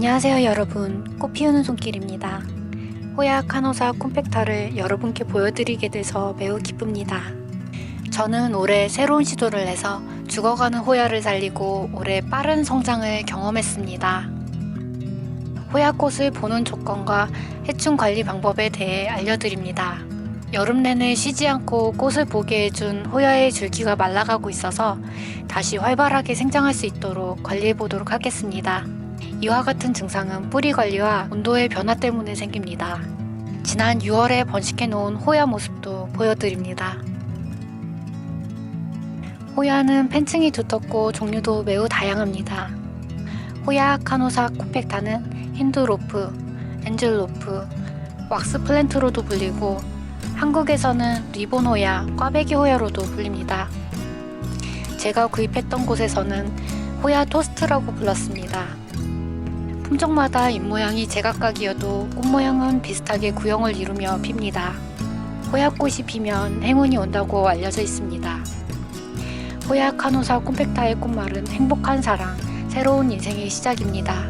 안녕하세요 여러분, 꽃 피우는 손길입니다. 호야 카노사 콤팩타를 여러분께 보여드리게 돼서 매우 기쁩니다. 저는 올해 새로운 시도를 해서 죽어가는 호야를 살리고 올해 빠른 성장을 경험했습니다. 호야꽃을 보는 조건과 해충 관리 방법에 대해 알려드립니다. 여름 내내 쉬지 않고 꽃을 보게 해준 호야의 줄기가 말라가고 있어서 다시 활발하게 생장할 수 있도록 관리해 보도록 하겠습니다. 이와 같은 증상은 뿌리 관리와 온도의 변화 때문에 생깁니다. 지난 6월에 번식해 놓은 호야 모습도 보여드립니다. 호야는 팬층이 두텁고 종류도 매우 다양합니다. 호야 카노사 콤팩타는 힌두로프, 엔젤로프, 왁스 플랜트로도 불리고 한국에서는 리본 호야, 꽈배기 호야로도 불립니다. 제가 구입했던 곳에서는 호야 토스트라고 불렀습니다. 품종마다 잎모양이 제각각이어도 꽃모양은 비슷하게 구형을 이루며 핍니다. 호야꽃이 피면 행운이 온다고 알려져 있습니다. 호야 카노사 콤팩타의 꽃말은 행복한 사랑, 새로운 인생의 시작입니다.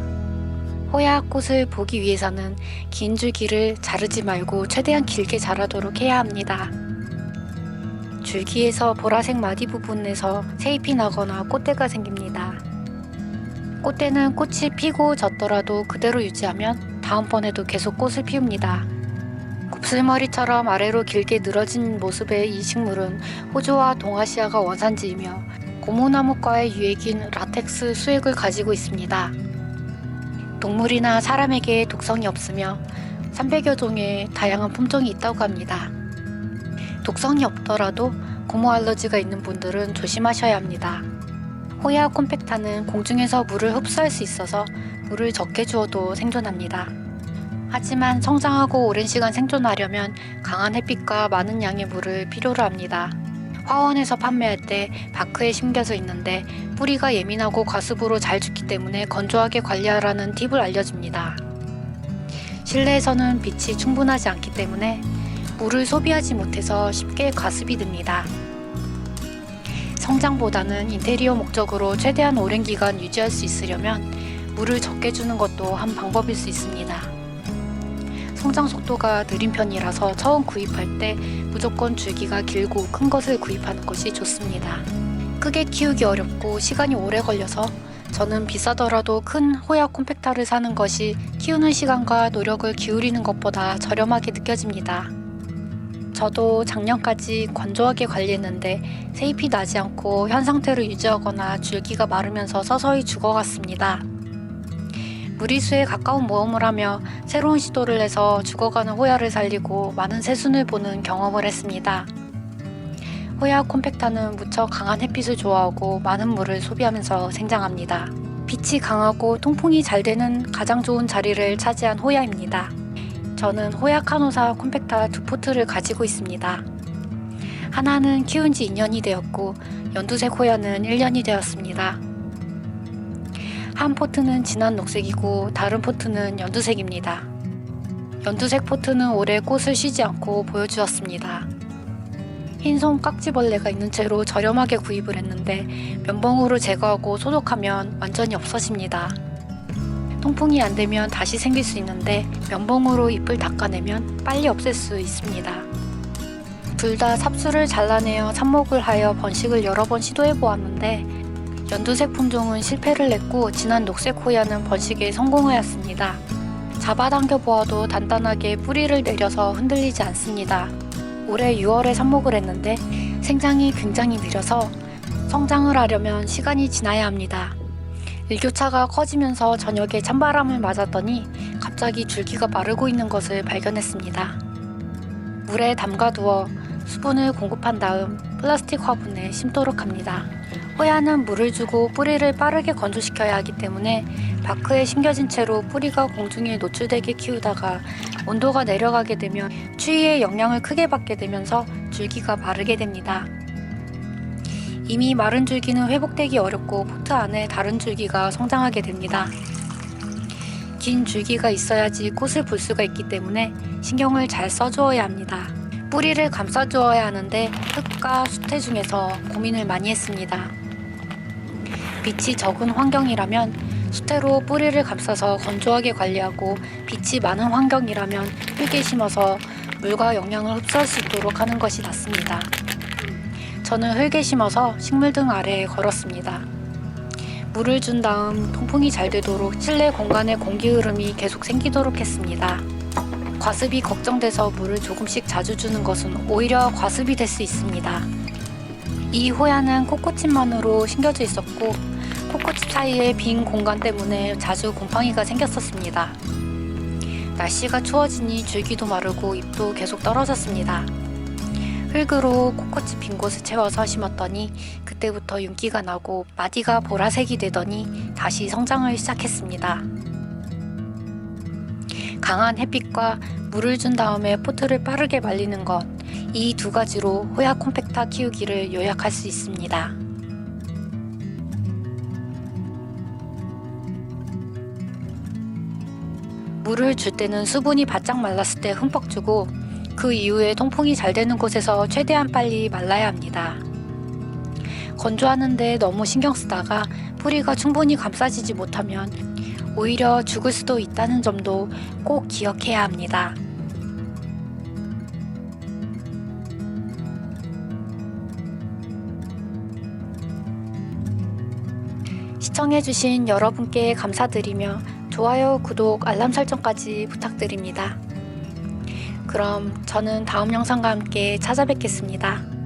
호야 꽃을 보기 위해서는 긴 줄기를 자르지 말고 최대한 길게 자라도록 해야 합니다. 줄기에서 보라색 마디 부분에서 새잎이 나거나 꽃대가 생깁니다. 꽃대는 꽃이 피고 졌더라도 그대로 유지하면 다음번에도 계속 꽃을 피웁니다. 곱슬머리처럼 아래로 길게 늘어진 모습의 이 식물은 호주와 동아시아가 원산지이며 고무나무과의 유액인 라텍스 수액을 가지고 있습니다. 동물이나 사람에게 독성이 없으며 300여 종의 다양한 품종이 있다고 합니다. 독성이 없더라도 고무 알러지가 있는 분들은 조심하셔야 합니다. 호야 콤팩타는 공중에서 물을 흡수할 수 있어서 물을 적게 주어도 생존합니다. 하지만 성장하고 오랜 시간 생존하려면 강한 햇빛과 많은 양의 물을 필요로 합니다. 화원에서 판매할 때 바크에 심겨져 있는데 뿌리가 예민하고 과습으로 잘 죽기 때문에 건조하게 관리하라는 팁을 알려줍니다. 실내에서는 빛이 충분하지 않기 때문에 물을 소비하지 못해서 쉽게 과습이 됩니다. 성장보다는 인테리어 목적으로 최대한 오랜 기간 유지할 수 있으려면 물을 적게 주는 것도 한 방법일 수 있습니다. 성장 속도가 느린 편이라서 처음 구입할 때 무조건 줄기가 길고 큰 것을 구입하는 것이 좋습니다. 크게 키우기 어렵고 시간이 오래 걸려서 저는 비싸더라도 큰 호야 콤팩타를 사는 것이 키우는 시간과 노력을 기울이는 것보다 저렴하게 느껴집니다. 저도 작년까지 건조하게 관리했는데 새잎이 나지 않고 현 상태를 유지하거나 줄기가 마르면서 서서히 죽어갔습니다. 무리수에 가까운 모험을 하며 새로운 시도를 해서 죽어가는 호야를 살리고 많은 새순을 보는 경험을 했습니다. 호야 콤팩타는 무척 강한 햇빛을 좋아하고 많은 물을 소비하면서 생장합니다. 빛이 강하고 통풍이 잘 되는 가장 좋은 자리를 차지한 호야입니다. 저는 호야 카노사 콤팩타 두 포트를 가지고 있습니다. 하나는 키운 지 2년이 되었고 연두색 호야는 1년이 되었습니다. 한 포트는 진한 녹색이고 다른 포트는 연두색입니다. 연두색 포트는 올해 꽃을 쉬지 않고 보여주었습니다. 흰손 깍지벌레가 있는 채로 저렴하게 구입을 했는데 면봉으로 제거하고 소독하면 완전히 없어집니다. 통풍이 안 되면 다시 생길 수 있는데 면봉으로 잎을 닦아내면 빨리 없앨 수 있습니다. 둘 다 삽수를 잘라내어 삽목을 하여 번식을 여러 번 시도해 보았는데 연두색 품종은 실패를 했고 진한 녹색 호야는 번식에 성공하였습니다. 잡아당겨 보아도 단단하게 뿌리를 내려서 흔들리지 않습니다. 올해 6월에 삽목을 했는데 생장이 굉장히 느려서 성장을 하려면 시간이 지나야 합니다. 일교차가 커지면서 저녁에 찬바람을 맞았더니 갑자기 줄기가 마르고 있는 것을 발견했습니다. 물에 담가두어 수분을 공급한 다음 플라스틱 화분에 심도록 합니다. 호야는 물을 주고 뿌리를 빠르게 건조시켜야 하기 때문에 바크에 심겨진 채로 뿌리가 공중에 노출되게 키우다가 온도가 내려가게 되면 추위의 영향을 크게 받게 되면서 줄기가 마르게 됩니다. 이미 마른 줄기는 회복되기 어렵고 포트 안에 다른 줄기가 성장하게 됩니다. 긴 줄기가 있어야지 꽃을 볼 수가 있기 때문에 신경을 잘 써주어야 합니다. 뿌리를 감싸주어야 하는데 흙과 수태 중에서 고민을 많이 했습니다. 빛이 적은 환경이라면 수태로 뿌리를 감싸서 건조하게 관리하고 빛이 많은 환경이라면 흙에 심어서 물과 영양을 흡수할 수 있도록 하는 것이 낫습니다. 저는 흙에 심어서 식물등 아래에 걸었습니다. 물을 준 다음 통풍이 잘 되도록 실내 공간에 공기 흐름이 계속 생기도록 했습니다. 과습이 걱정돼서 물을 조금씩 자주 주는 것은 오히려 과습이 될 수 있습니다. 이 호야는 코코칩만으로 심겨져 있었고 코코칩 사이에 빈 공간 때문에 자주 곰팡이가 생겼었습니다. 날씨가 추워지니 줄기도 마르고 잎도 계속 떨어졌습니다. 흙으로 코코칩 빈 곳을 채워서 심었더니 그때부터 윤기가 나고 마디가 보라색이 되더니 다시 성장을 시작했습니다. 강한 햇빛과 물을 준 다음에 포트를 빠르게 말리는 것, 이 두 가지로 호야 콤팩타 키우기를 요약할 수 있습니다. 물을 줄 때는 수분이 바짝 말랐을 때 흠뻑 주고 그 이후에 통풍이 잘 되는 곳에서 최대한 빨리 말라야 합니다. 건조하는데 너무 신경 쓰다가 뿌리가 충분히 감싸지지 못하면 오히려 죽을 수도 있다는 점도 꼭 기억해야 합니다. 시청해주신 여러분께 감사드리며 좋아요, 구독, 알람 설정까지 부탁드립니다. 그럼 저는 다음 영상과 함께 찾아뵙겠습니다.